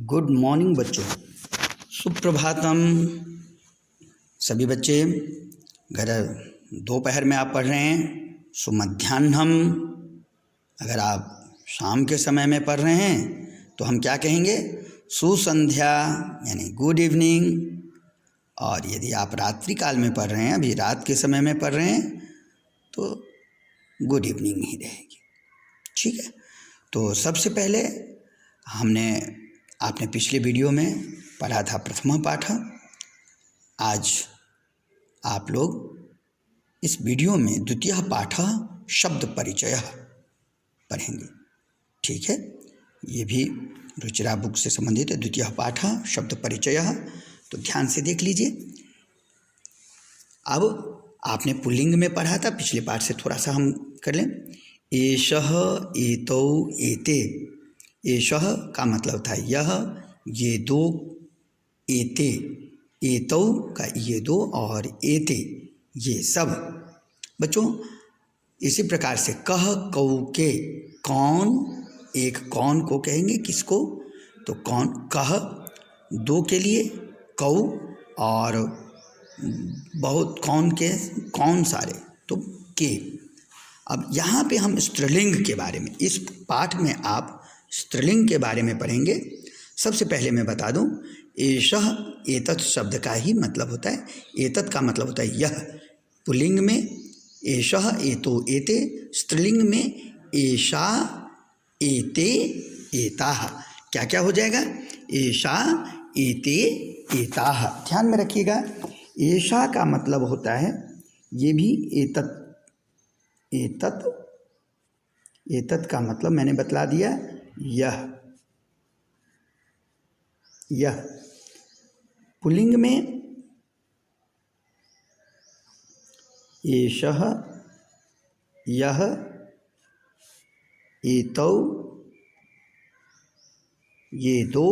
Good morning बच्चों, सुप्रभातम। सभी बच्चे अगर दोपहर में आप पढ़ रहे हैं सुमध्याह्नम, अगर आप शाम के समय में पढ़ रहे हैं तो हम क्या कहेंगे, सुसंध्या यानी गुड इवनिंग। और यदि आप रात्रि काल में पढ़ रहे हैं, अभी रात के समय में पढ़ रहे हैं, तो गुड इवनिंग ही रहेगी। ठीक है, तो सबसे पहले आपने पिछले वीडियो में पढ़ा था प्रथमा पाठ। आज आप लोग इस वीडियो में द्वितीय पाठ शब्द परिचय पढ़ेंगे। ठीक है, ये भी रुचिरा बुक से संबंधित है। द्वितीय पाठ शब्द परिचय, तो ध्यान से देख लीजिए। अब आपने पुल्लिंग में पढ़ा था, पिछले पाठ से थोड़ा सा हम कर लें। एषः, एतौ, एते। एषः का मतलब था यह, ये दो, एते, एतौ का ये दो, और एते ये सब। बच्चों इसी प्रकार से कह, कौ, के, कौन, एक कौन को कहेंगे किसको, तो कौन, कह दो के लिए, कौ, और बहुत कौन के, कौन सारे, तो के। अब यहाँ पे हम स्त्रीलिंग के बारे में, इस पाठ में आप स्त्रीलिंग के बारे में पढ़ेंगे। सबसे पहले मैं बता दूं, एषः एतत् शब्द का ही मतलब होता है, एतत् का मतलब होता है यह। पुल्लिंग में एषः, एतो, एते। स्त्रीलिंग में एषा, एते, एताः। क्या क्या हो जाएगा, एषा, एते, एताः। ध्यान में रखिएगा, एषा का मतलब होता है, ये भी एतत्, एतत्, एतत् का मतलब मैंने बतला दिया, यह, यह। पुल्लिंग में एषः, यह, एतौ, ये दो,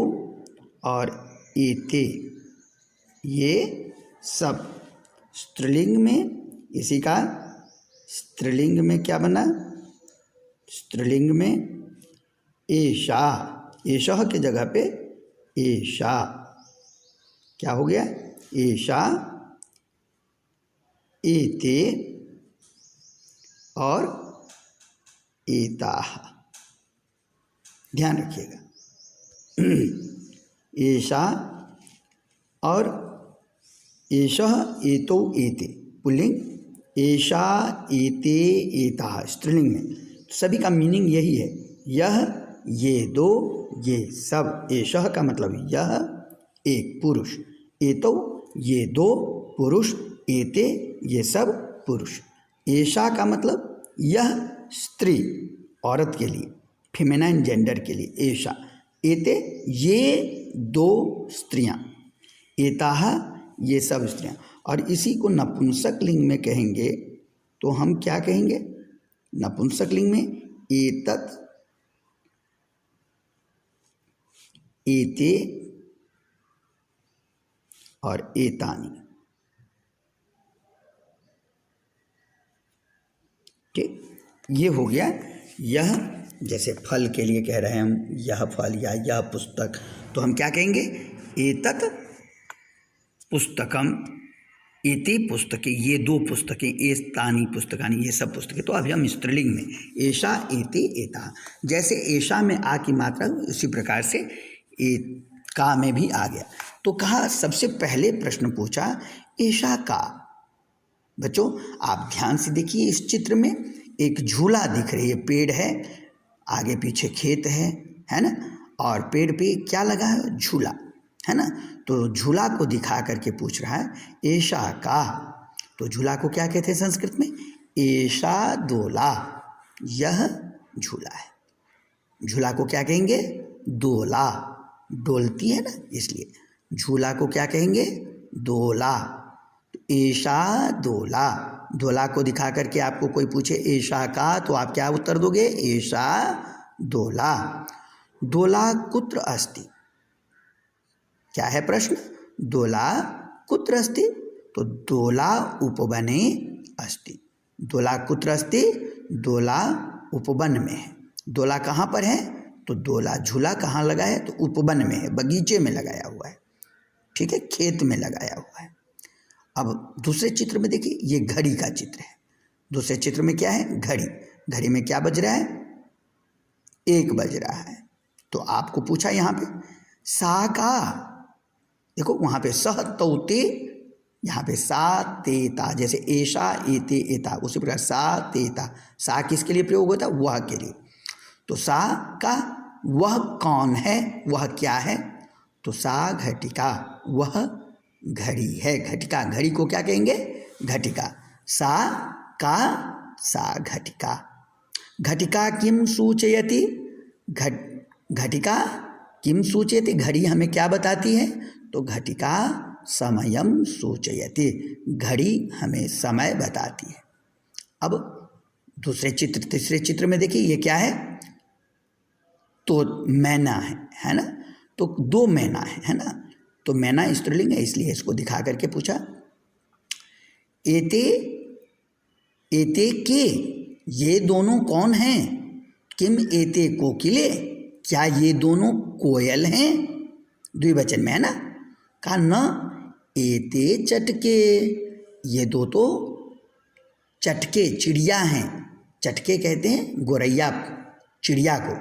और एते ये सब। स्त्रीलिंग में इसी का, स्त्रीलिंग में क्या बना, स्त्रीलिंग में एषा, एषः के जगह पे एषा, क्या हो गया, एषा, एते, और एताः। ध्यान रखिएगा, एषा और एषः, एतौ, एते पुल्लिंग, एषा, एते, एताः स्त्रीलिंग में। सभी का मीनिंग यही है, यह, ये दो, ये सब। एषः का मतलब यह, एक पुरुष। एतौ ये दो पुरुष, एते ये सब पुरुष। एषा का मतलब यह स्त्री, औरत के लिए, फेमिनाइन जेंडर के लिए एषा। एते ये दो स्त्रियां, एताः ये सब स्त्रियां। और इसी को नपुंसक लिंग में कहेंगे तो हम क्या कहेंगे, नपुंसक लिंग में एतत्, एते, और एतानि। ठीक, ये हो गया यह। जैसे फल के लिए कह रहे हैं हम, यह फल या यह पुस्तक, तो हम क्या कहेंगे, एतत् पुस्तकम, एते पुस्तकें, ये दो पुस्तकें, एतानि पुस्तकानि, ये सब पुस्तकें। तो अभी हम स्त्रीलिंग में एषा, एते, एता। जैसे एषा में आ की मात्रा, उसी प्रकार से का में भी आ गया। तो कहा, सबसे पहले प्रश्न पूछा एषा का। बच्चों आप ध्यान से देखिए, इस चित्र में एक झूला दिख रही है, पेड़ है, आगे पीछे खेत है ना, और पेड़ पे क्या लगा है, झूला, है ना। तो झूला को दिखा करके पूछ रहा है एषा का। तो झूला को क्या कहते हैं संस्कृत में, एषा दोला, यह झूला है। झूला को क्या कहेंगे, दोला, डोलती है ना, इसलिए झूला को क्या कहेंगे, दोला। एषा दोला, दोला को दिखा करके आपको कोई पूछे एषा का, तो आप क्या उत्तर दोगे, एषा दोला। दोला कुत्र अस्ति, क्या है प्रश्न, दोला कुत्र अस्ति, तो दोला उपवने अस्ति। दोला कुत्र अस्ति, दोला उपवन में है। दोला कहाँ पर है, तो दोला झूला कहाँ लगा है? तो उपवन में है, बगीचे में लगाया हुआ है, ठीक है, खेत में लगाया हुआ है। अब दूसरे चित्र में देखिए, ये घड़ी का चित्र है। दूसरे चित्र में क्या है? घड़ी। घड़ी में क्या बज रहा है? 1 बज रहा है। तो आपको पूछा यहाँ पे सा का, देखो वहाँ पे सह तौते, यहाँ पे सा तेता, जैसे ऐशा एते एता, उसी प्रकार सा तेता। सा किसके लिए प्रयोग होता है? वह के लिए। तो सा का वह कौन है? वह क्या है? तो सा घटिका, वह घड़ी है। घटिका, घड़ी को क्या कहेंगे? घटिका। सा का सा घटिका। घटिका किम सूचयति? घटिका किम सूचयति? घड़ी हमें क्या बताती है? तो घटिका समयम सूचयति, घड़ी हमें समय बताती है। अब दूसरे चित्र, तीसरे चित्र में देखिए, ये क्या है? तो मैना है ना? तो 2 मैना है ना? तो मैना स्त्रीलिंग है, इसलिए इसको दिखा करके पूछा एते एते के, ये दोनों कौन हैं? किम एते कोकिले, क्या ये दोनों कोयल हैं? द्विवचन में है ना? कहा न एते चटके, ये दो तो चटके चिड़िया हैं। चटके कहते हैं गोरैया चिड़िया को।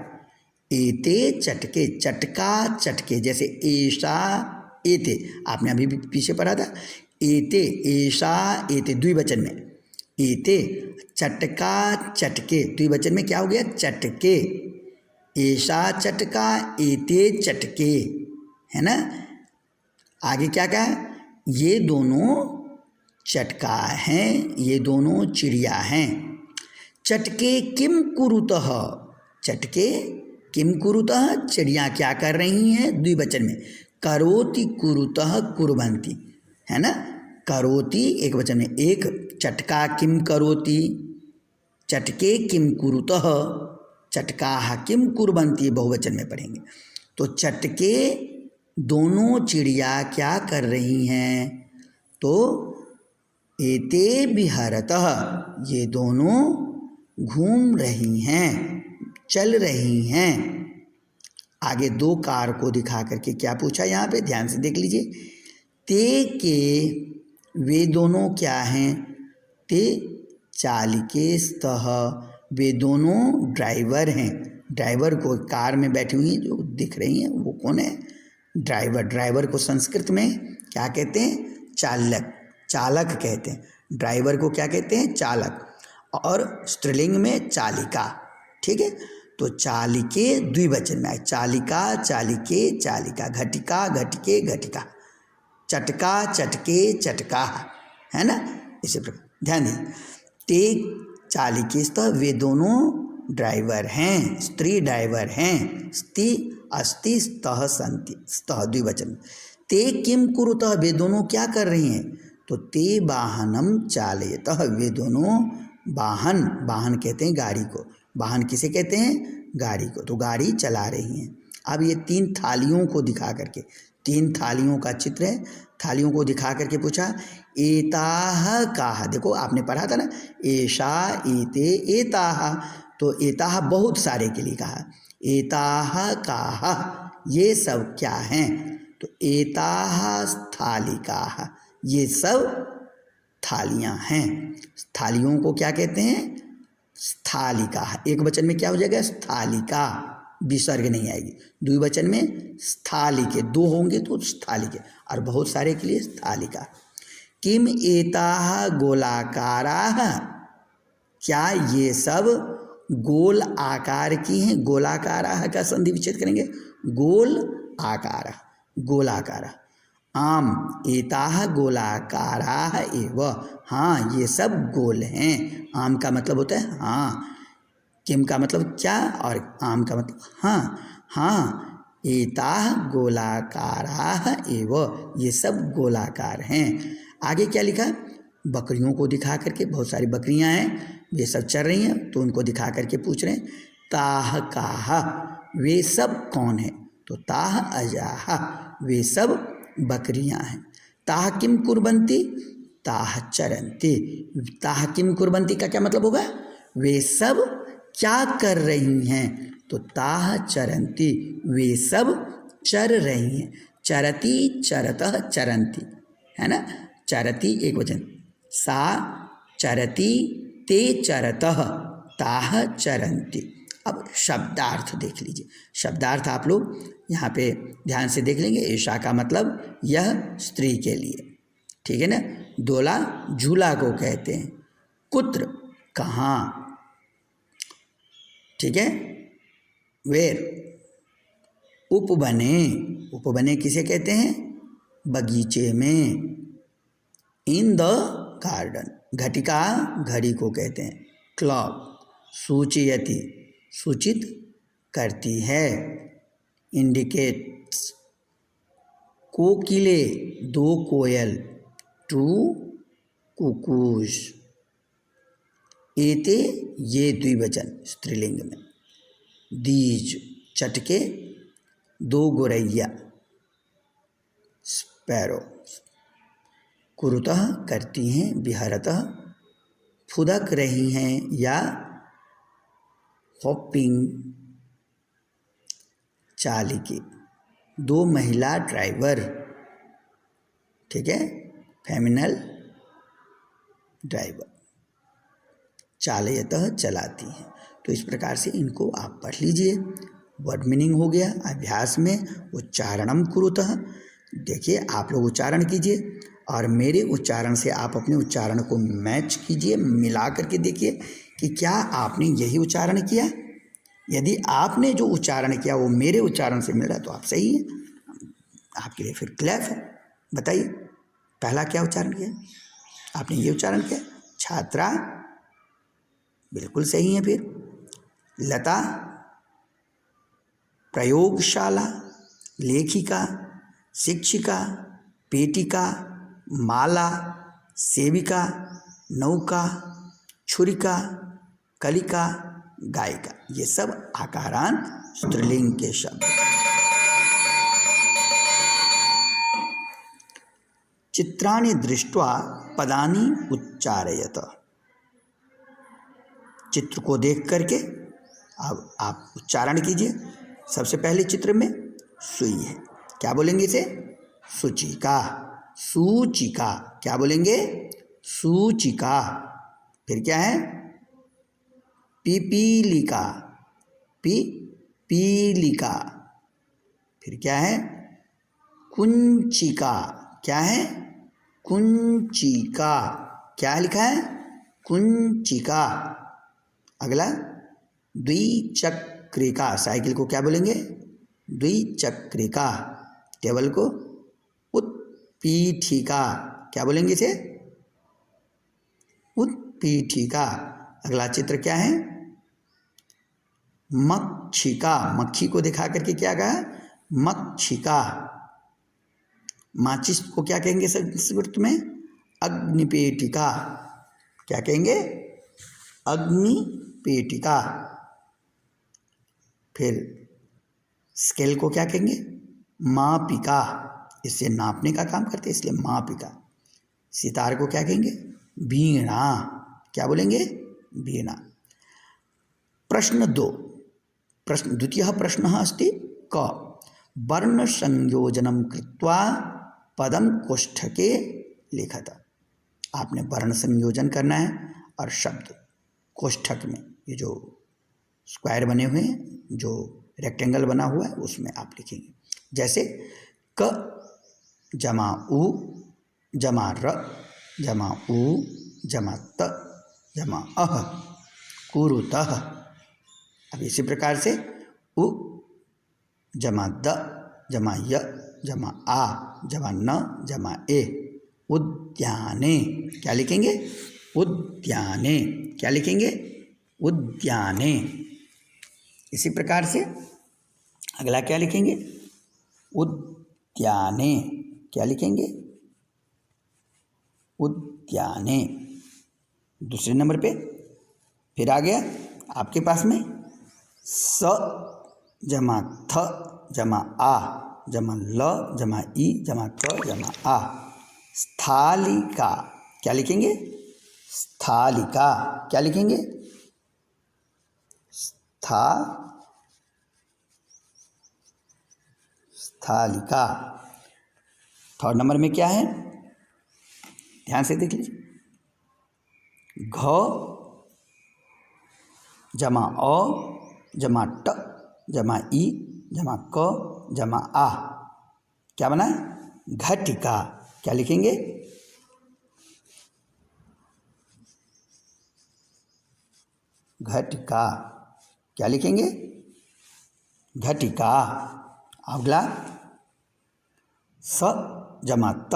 एते चटके, चटका चटके, जैसे ऐशा एते, आपने अभी भी पीछे पढ़ा था। एते ऐशा एते द्विवचन में, एते चटका चटके, द्विवचन में क्या हो गया? चटके। ऐशा चटका एते चटके, है ना? आगे क्या कहा? ये दोनों चटका हैं, ये दोनों चिड़िया हैं। चटके किम कुरुतः, चटके किम कुरुतः, चिड़िया क्या कर रही हैं? द्विवचन में। करोति कुरुतः कुर्वन्ति, है ना? करोति एक वचन में, एक चटका किम करोति, चटके किम कुरुतः, चटकाः किम कुर्वन्ति बहुवचन में पढ़ेंगे। तो चटके दोनों चिड़िया क्या कर रही हैं? तो एते विहरतः, ये दोनों घूम रही हैं, चल रही हैं। आगे 2 कार को दिखा करके क्या पूछा? यहाँ पे ध्यान से देख लीजिए। ते के, वे दोनों क्या हैं? ते चालिके स्तः, वे दोनों ड्राइवर हैं। ड्राइवर को, कार में बैठी हुई जो दिख रही हैं वो कौन है? ड्राइवर। ड्राइवर को संस्कृत में क्या कहते हैं? चालक, चालक कहते हैं। ड्राइवर को क्या कहते हैं? चालक। और स्त्रीलिंग में चालिका, ठीक है? तो चालिके द्विवचन में आए, चालिका चालिके चालिका, घटिका घटिके घटिका, चटका चटके चटका, है ना? इसी प्रकार ध्यान दीजिए। ते चालिके स्तः, वे दोनों ड्राइवर हैं, स्त्री ड्राइवर हैं। स्ति अस्ति स्तः सन्ति, स्तः द्विवचन। ते किम कुरुतः, वे दोनों क्या कर रही हैं? तो ते वाहनम चालयतः, वे दोनों वाहन, वाहन कहते हैं गाड़ी को, वाहन किसे कहते हैं? गाड़ी को। तो गाड़ी चला रही हैं। अब ये 3 थालियों को दिखा करके, 3 थालियों का चित्र है, थालियों को दिखा करके पूछा एताह काह, देखो आपने पढ़ा था ना, ऐशा एते एताह, तो एताह बहुत सारे के लिए कहा, एताह काह, ये सब क्या हैं? तो एताह स्थालिकाह, ये सब थालियां हैं। थालियों को क्या कहते हैं? स्थालिका। एक वचन में क्या हो जाएगा? स्थालिका, विसर्ग नहीं आएगी। द्विवचन में स्थालिके, 2 होंगे तो स्थालिके, और बहुत सारे के लिए स्थालिका। किम एताः गोलाकाराः, क्या ये सब गोल आकार की हैं? गोलाकाराः का संधि विच्छेद करेंगे, गोल आकाराः, गोलाकाराः। आम एताः गोलाकाराः एव, हाँ ये सब गोल हैं। आम का मतलब होता है हाँ, किम का मतलब क्या, और आम का मतलब हाँ। हाँ एताः गोलाकाराः एव, ये सब गोलाकार हैं। आगे क्या लिखा? बकरियों को दिखा करके, बहुत सारी बकरियां हैं, ये सब चल रही हैं, तो उनको दिखा करके पूछ रहे हैं ताह काह, वे सब कौन है? तो ताह अजाह, वे सब बकरियां हैं। ताह किम कुर्वन्ति, ताह चरन्ति। ताह किम कुर्वन्ति का क्या मतलब होगा? वे सब क्या कर रही हैं? तो ताः चरन्ति, वे सब चर रही हैं। चरति चरतः चरन्ति, है ना। चरति एक वचन, सा चरति ते चरतः ताः चरन्ति। अब शब्दार्थ देख लीजिए। शब्दार्थ आप लोग यहाँ पे ध्यान से देख लेंगे। ऐशा का मतलब यह स्त्री के लिए, ठीक है ना। दोला झूला को कहते हैं। कुत्र कहाँ, ठीक है। वेर उपवने, उपवने किसे कहते हैं, बगीचे में। इन द गार्डन, घटिका घड़ी को कहते हैं। क्लॉक सूचयति, सूचित करती है। इंडिकेट्स, कोकिले दो कोयल, टू कुकूज। एते ये द्विवचन स्त्रीलिंग में। दीज चटके, दो गोरैया स्पैरो। कुरुतः करती हैं, विहरतः फुदक रही हैं या हॉपिंग। चालिके दो महिला ड्राइवर, ठीक है, फेमिनल ड्राइवर। चालयतः चलाती हैं। तो इस प्रकार से इनको आप पढ़ लीजिए। वर्ड मीनिंग हो गया। अभ्यास में उच्चारणम कुरुतः, देखिए आप लोग उच्चारण कीजिए और मेरे उच्चारण से आप अपने उच्चारण को मैच कीजिए, मिला करके देखिए कि क्या आपने यही उच्चारण किया। यदि आपने जो उच्चारण किया वो मेरे उच्चारण से मिल रहा है तो आप सही हैं, आपके लिए फिर क्लैप है। बताइए पहला क्या उच्चारण किया, आपने ये उच्चारण किया। छात्रा बिल्कुल सही है। फिर लता, प्रयोगशाला, लेखिका, शिक्षिका, पेटिका, माला, सेविका, नौका, छुरिका, कलिका, गायिका, ये सब आकारांत स्त्रीलिंग के शब्द। चित्राणि दृष्ट्वा पदानि उच्चारयत, चित्र को देख करके अब आप उच्चारण कीजिए। सबसे पहले चित्र में सुई है, क्या बोलेंगे इसे, सूचिका। सूचिका, क्या बोलेंगे, सूचिका। फिर क्या है, पिपीलिका, पीलिका। फिर क्या है, कुंचिका, क्या है, कुंचिका। क्या लिखा है, कुंचिका। अगला द्विचक्रिका, साइकिल को क्या बोलेंगे, द्विचक्रिका। टेबल को उत्पीठिका, क्या बोलेंगे इसे, उत्पीठिका। अगला चित्र क्या है, मक्षिका। मक्खी को दिखा करके क्या कहा, मक्षिका। माचिस को क्या कहेंगे संस्कृत में, अग्निपेटिका। क्या कहेंगे, अग्निपेटिका। फिर स्केल को क्या कहेंगे, मापिका, इससे नापने का काम करते हैं इसलिए मापिका। सितार को क्या कहेंगे, वीणा, क्या बोलेंगे, वीणा। प्रश्न 2, प्रश्न द्वितीयः प्रश्नः अस्ति क वर्ण संयोजनं कृत्वा पदम कोष्ठके लिखत। आपने वर्ण संयोजन करना है और शब्द कोष्ठक में, ये जो स्क्वायर बने हुए हैं, जो रेक्टेंगल बना हुआ है उसमें आप लिखेंगे। जैसे क जमा उ जमा र जमा उ जमा त जमा अह कुरुतः। अब इसी प्रकार से उ जमा द जमा य जमा आ जमा न जमा ए उद्याने। क्या लिखेंगे, उद्याने। क्या लिखेंगे, उद्याने। इसी प्रकार से अगला क्या लिखेंगे, उद्याने। क्या लिखेंगे, उद्याने। दूसरे नंबर पे फिर आ गया आपके पास में स जमा थ जमा आ जमा ल जमा ई जमा क जमा आ स्थालिका। क्या लिखेंगे, स्थालिका। क्या लिखेंगे, थालिका। थर्ड नंबर में क्या है, ध्यान से देख लीजिए, घ जमा अ जमा ट जमा ई जमा क जमा आ, क्या बना है, घटिका। क्या लिखेंगे, घटिका। क्या लिखेंगे, घटिका। अगला स जमा त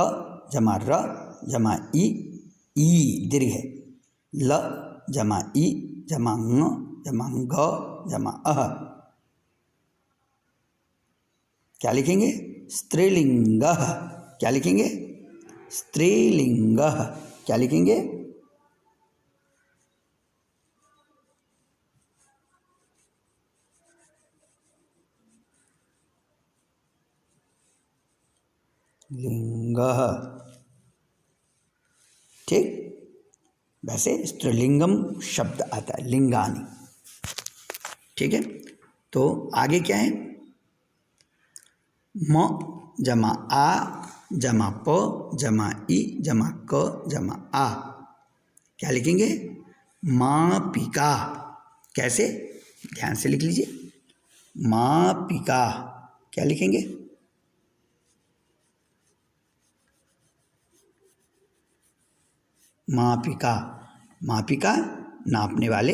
जमा र जमा ई दीर्घ है, ल जमा ई जमा ङ जमा घ जमा अह, क्या लिखेंगे, स्त्रीलिंग। क्या लिखेंगे, स्त्रीलिंग। क्या लिखेंगे, लिंग। ठीक, वैसे स्त्रीलिंगम शब्द आता है, लिंगानी। ठीक है, तो आगे क्या है, म जमा आ जमा प जमा ई जमा क जमा आ, क्या लिखेंगे, मापिका। कैसे, ध्यान से लिख लीजिए, मापिका। क्या लिखेंगे, मापिका। मापिका नापने वाले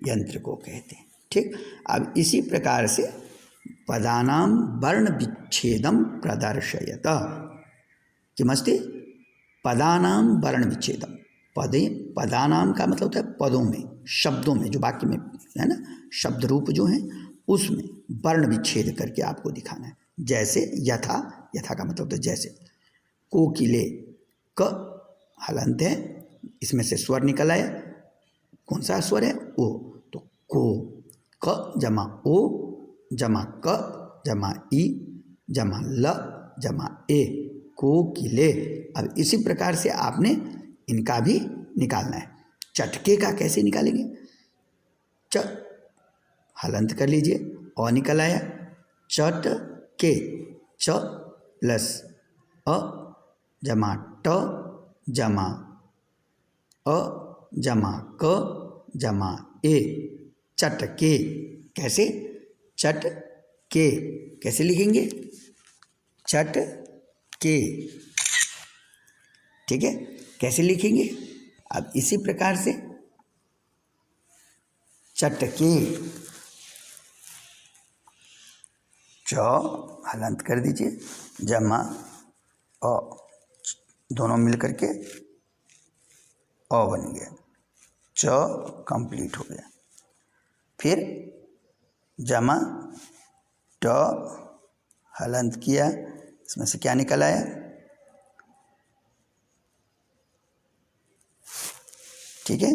यंत्र को कहते हैं। ठीक, अब इसी प्रकार से पदानां वर्ण विच्छेदम प्रदर्शयत। किमस्ति, पदानां वर्ण विच्छेदम। पदानां का मतलब होता है पदों में, शब्दों में, जो वाक्य में है ना, शब्द रूप जो हैं उसमें वर्ण विच्छेद करके आपको दिखाना है। जैसे यथा, यथा का मतलब होता है जैसे, कोकिले, क हलंत है, इसमें से स्वर निकल आया, कौन सा स्वर है, ओ, तो को। क जमा ओ जमा क जमा ई जमा ल जमा ए, कोकिले। अब इसी प्रकार से आपने इनका भी निकालना है। चटके का कैसे निकालेंगे, च हलंत कर लीजिए, अ निकल आया, चट के, च प्लस अ जमा ट जमा अ जमा क जमा ए, चटके। कैसे, चट के। कैसे लिखेंगे, चट के। ठीक है, कैसे लिखेंगे, अब इसी प्रकार से चटके, च हलंत कर दीजिए, जमा अ, दोनों मिल करके अ बन गया, च कंप्लीट हो गया। फिर जमा ट हलंत किया, इसमें से क्या निकल आया, ठीक है,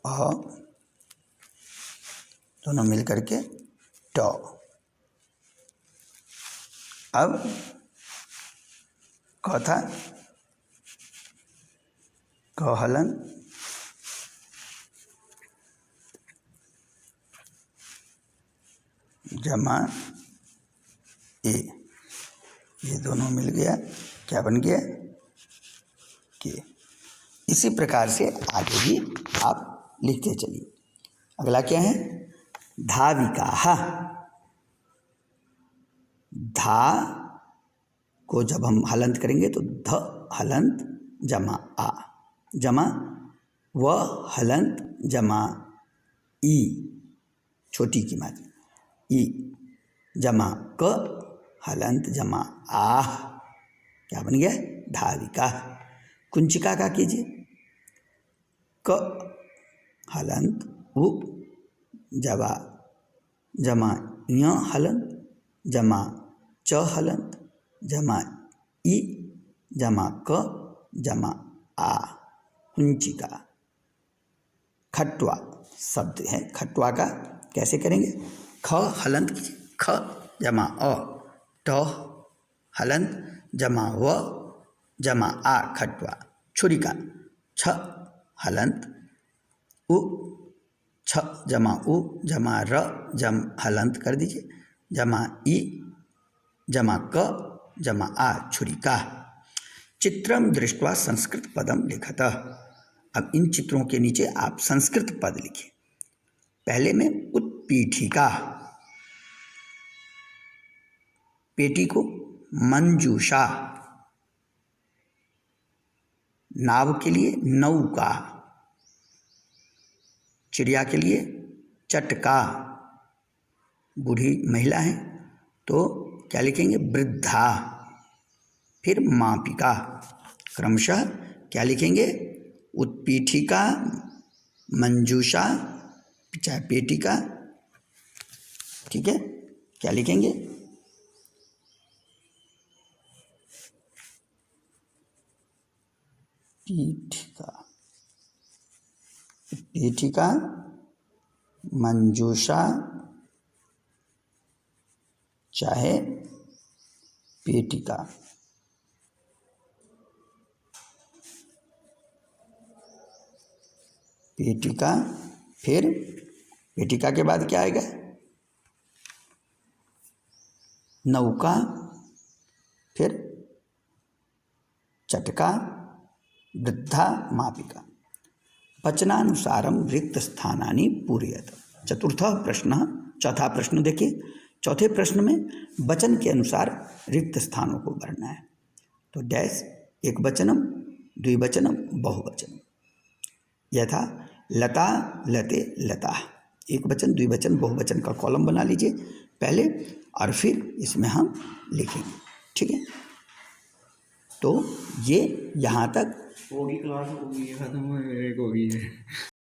अ दोनों मिल करके ट। अब क था, क हलन जमा ए, ये दोनों मिल गया, क्या बन गया, के। इसी प्रकार से आगे भी आप लिखते चलिए। अगला क्या है, धाविका। धा को जब हम हलंत करेंगे तो ध हलंत जमा आ जमा व हलंत जमा ई, छोटी की मात्रा, ई जमा क हलंत जमा आह, क्या बन गया, धाविका। कुंचिका का कीजिए, क हलंत उ जवा जमा य हलंत जमा च हलंत जमा ई जमा क जमा आ, कुंचिका। खटवा शब्द है, खटवा का कैसे करेंगे, ख हलंत कीजिए, ख जमा अ, ट हलंत जमा व जमा आ, खटवा। छुरिका, छ हलंत उ, छ जमा उ जमा र जम हलंत कर दीजिए, जमा ई जमा क जमा आ छुरिका। चित्रम दृष्ट्वा संस्कृत पदम लिखत। अब इन चित्रों के नीचे आप संस्कृत पद लिखिए। पहले में उत्पीठिका, पेटी को मंजूषा, नाव के लिए नौका, चिड़िया के लिए चटका, बूढ़ी महिला है तो क्या लिखेंगे वृद्धा, फिर मापिका। क्रमशः क्या लिखेंगे उत्पीठिका, मंजूषा, चाहे पेटिका, ठीक है। क्या लिखेंगे पीठिका, पीठिका, मंजूषा, चाहे पेटिका। पेटिका, फिर पेटिका के बाद क्या आएगा नौका, फिर चटका, वृद्धा, मापिका। वचनानुसारम रिक्त स्थानानि पूरयत। चतुर्थः प्रश्न, चौथा प्रश्न देखिए। चौथे प्रश्न में वचन के अनुसार रिक्त स्थानों को भरना है। तो डैश एक वचनम, द्विवचनम, बहुवचनम। यथा लता, लते, लता। एक वचन, द्विवचन, बहुवचन का कॉलम बना लीजिए पहले और फिर इसमें हम लिखेंगे, ठीक है। तो ये यहाँ तक होगी, क्लास होगी, खत्म होगी है।